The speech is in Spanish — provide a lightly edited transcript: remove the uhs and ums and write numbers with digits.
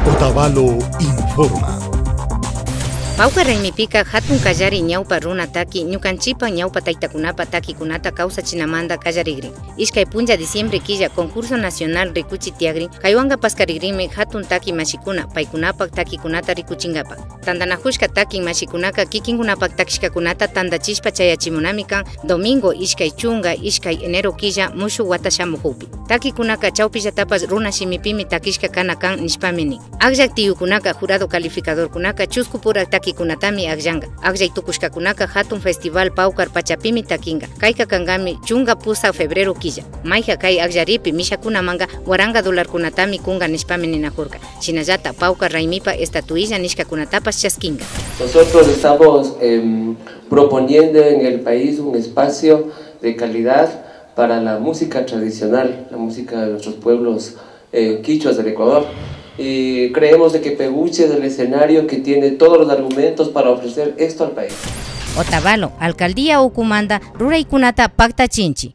Otavalo informa. Pauka raymipika hatun kallari ñawpa runa taki ñukanchipa ñawpa taytakunapa takikunata kawsachinamanta kallarigrin. Ishkay punlla diciembre killa concurso nacional rikuchi tiagrin kaywanga paskarigrinmi hatun taki mashikuna paykunapak takikunata rikuchingapa. Tandanajushka takin mashikunaka kikinkunapak takishkakunata tandachishpa chayachimunami kan domingo ishkay chunga ishkay enero killa mushu wata shamuhupi. Takikunaka chawpillatapas runa shimipimi takishka kana kan nishpami nin. Akllak tiyukunaka jurado calificador kunaka chusku pura takikunatami akllanga. Akllay tukushkakunaka hatun festival Paukar pachapimi takinga. Kayka kangami chunga pusa febrero killa. Mayja kay akllaripi mishakunamanga waranga dolarkunatami kunga nishpami ninajurka. Shinallata Paukar raymipa estatuilla nishkakunatapas chaskinga. Nosotros estamos proponiendo en el país un espacio de calidad para la música tradicional, la música de nuestros pueblos quichuas del Ecuador. Y creemos de que Peguche es el escenario que tiene todos los argumentos para ofrecer esto al país. Otavalo, Alcaldía Ucumanda, Ruraykunata Pacta Chinchi.